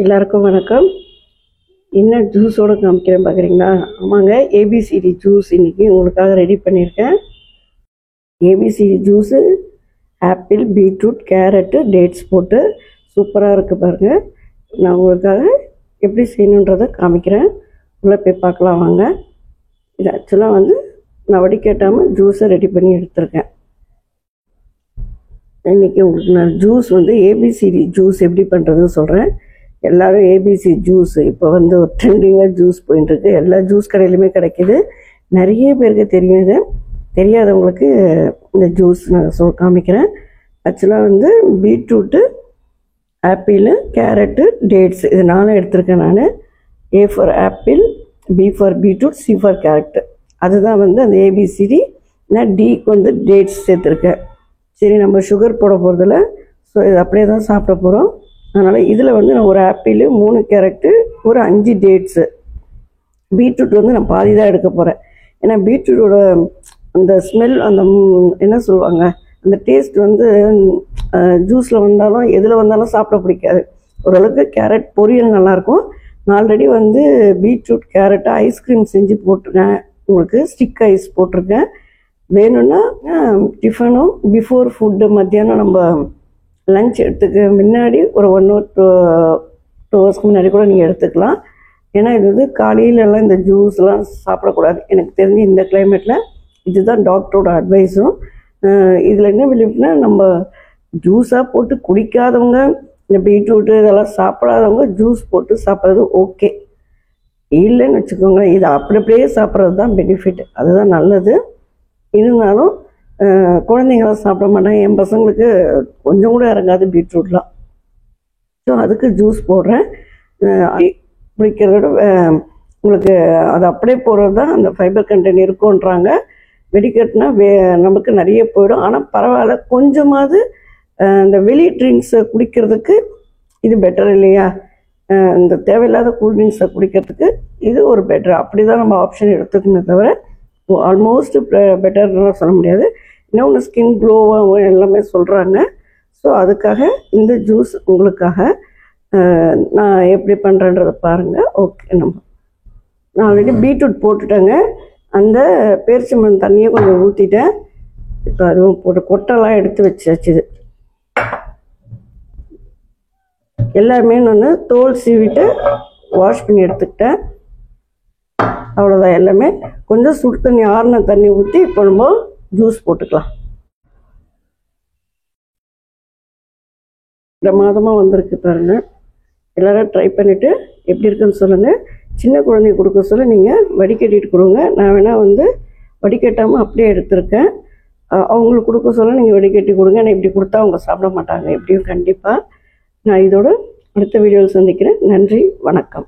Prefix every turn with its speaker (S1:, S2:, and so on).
S1: எல்லாருக்கும் வணக்கம். என்ன ஜூஸோடு காமிக்கிறேன் பார்க்குறீங்களா? ஆமாங்க, ஏபிசிடி ஜூஸ் இன்றைக்கி உங்களுக்காக ரெடி பண்ணியிருக்கேன். ABCD juice apple, beetroot, carrot, dates போட்டு சூப்பராக இருக்குது பாருங்கள். நான் உங்களுக்காக எப்படி செய்யணுன்றதை காமிக்கிறேன். உள்ளே போய் பார்க்கலாம் வாங்க. இது ஆக்சுவலாக நான் வடிகட்டாமல் ஜூஸை ரெடி பண்ணி எடுத்திருக்கேன். இன்றைக்கி உங்களுக்கு நான் ஜூஸ் ஏபிசிடி ஜூஸ் எப்படி பண்ணுறதுன்னு சொல்கிறேன். எல்லோரும் ஏபிசி ஜூஸ் இப்போ ஒரு ட்ரெண்டிங்காக ஜூஸ் போயிட்டுருக்கு. எல்லா ஜூஸ் கடையிலுமே கிடைக்கிது. நிறைய பேருக்கு தெரியுது. தெரியாதவங்களுக்கு இந்த ஜூஸ் நான் காமிக்கிறேன். ஆக்சுவலாக பீட்ரூட்டு, ஆப்பிள், கேரட்டு, டேட்ஸ் இது நானும் எடுத்திருக்கேன். நான் A for apple, B for beetroot, C for carrot. அதுதான் அந்த ஏபிசிடி. நான் டிக்கு டேட்ஸ் சேர்த்துருக்கேன். சரி, நம்ம சுகர் போட போகிறதில்ல, ஸோ இது அப்படியே தான் சாப்பிட போகிறோம். அதனால் இதில் நான் ஒரு ஆப்பிள், 3 கேரட்டு, ஒரு 5 டேட்ஸு, பீட்ரூட் நான் பாதி தான் எடுக்க போகிறேன். ஏன்னா பீட்ரூட்டோட அந்த ஸ்மெல், அந்த என்ன சொல்லுவாங்க, அந்த டேஸ்ட் ஜூஸில் வந்தாலும் எதில் வந்தாலும் சாப்பிட பிடிக்காது. ஓரளவுக்கு கேரட் பொரியல் நல்லாயிருக்கும். நான் ஆல்ரெடி பீட்ரூட் கேரட்டை ஐஸ்கிரீம் செஞ்சு போட்டிருக்கேன். உங்களுக்கு ஸ்டிக் ஐஸ் போட்டிருக்கேன். வேணும்னா டிஃபனும் பிஃபோர் ஃபுட்டு மத்தியானம் நம்ம லஞ்ச் எடுத்துக்க முன்னாடி ஒரு 1 or 2 ஹவர்ஸ்க்கு முன்னாடி கூட நீங்கள் எடுத்துக்கலாம். ஏன்னா இது காலையிலலாம் இந்த ஜூஸ்லாம் சாப்பிடக்கூடாது. எனக்கு தெரிஞ்சு இந்த கிளைமேட்டில் இதுதான் டாக்டரோட அட்வைஸும். இதில் என்ன விளைவுனா, நம்ம ஜூஸாக போட்டு குடிக்காதவங்க, இந்த பீட்ரூட்டு இதெல்லாம் சாப்பிடாதவங்க ஜூஸ் போட்டு சாப்பிட்றது ஓகே. இல்லைன்னு வச்சுக்கோங்க, இது அப்படியே சாப்பிட்றது தான் பெனிஃபிட், அதுதான் நல்லது. இருந்தாலும் குழந்தைங்களாம் சாப்பிட மாட்டாங்க. என் பசங்களுக்கு கொஞ்சம் கூட இறங்காது பீட்ரூட்லாம். ஸோ அதுக்கு ஜூஸ் போடுறேன். குடிக்கிறத விட உங்களுக்கு அது அப்படியே போடுறது தான் அந்த ஃபைபர் கண்டென்ட் இருக்குன்றாங்க. வெடிக்கட்டுனா நமக்கு நிறைய போயிடும். ஆனால் பரவாயில்ல, கொஞ்சமாவது இந்த வெளி ட்ரிங்க்ஸை குடிக்கிறதுக்கு இது பெட்டர் இல்லையா? இந்த தேவையில்லாத கூல்ட்ரிங்க்ஸை குடிக்கிறதுக்கு இது ஒரு பெட்டர். அப்படி தான் நம்ம ஆப்ஷன் எடுத்துக்கணுமே தவிர ஆல்மோஸ்ட் பெட்டர்லாம் சொல்ல முடியாது. இன்னொன்று ஸ்கின் க்ளோவாக எல்லாமே சொல்கிறாங்க. ஸோ அதுக்காக இந்த ஜூஸ் உங்களுக்காக நான் எப்படி பண்ணுறேன்றதை பாருங்கள். ஓகே, நான் ஆல்ரெடி பீட்ரூட் போட்டுட்டேங்க. அந்த பேரிச்சம்பழம் தண்ணியை கொஞ்சம் ஊற்றிட்டேன். இப்போ அதுவும் போட்டு கொட்டெல்லாம் எடுத்து வச்சாச்சு. இது எல்லாமே நான் தோல் சீவிட்டு வாஷ் பண்ணி எடுத்துக்கிட்டேன். அவ்வளோதான். எல்லாமே கொஞ்சம் சுடு தண்ணி, ஆறின தண்ணி ஊற்றி இப்போ நம்ம ஜூஸ் போட்டுக்கலாம். பிரமாதமாக வந்திருக்கு பாருங்கள். எல்லோரும் ட்ரை பண்ணிவிட்டு எப்படி இருக்குன்னு சொல்லுங்கள். சின்ன குழந்தைங்க கொடுக்க சொல்ல நீங்கள் வடிகட்டிட்டு கொடுங்க. நான் வேணால் வடிகட்டாமல் அப்படியே எடுத்திருக்கேன். அவங்களுக்கு கொடுக்க சொல்ல நீங்கள் வடிகட்டி கொடுங்க. நான் இப்படி கொடுத்தா அவங்க சாப்பிட மாட்டாங்க எப்படியும். கண்டிப்பாக நான் இதோட அடுத்த வீடியோவில் சந்திக்கிறேன். நன்றி, வணக்கம்.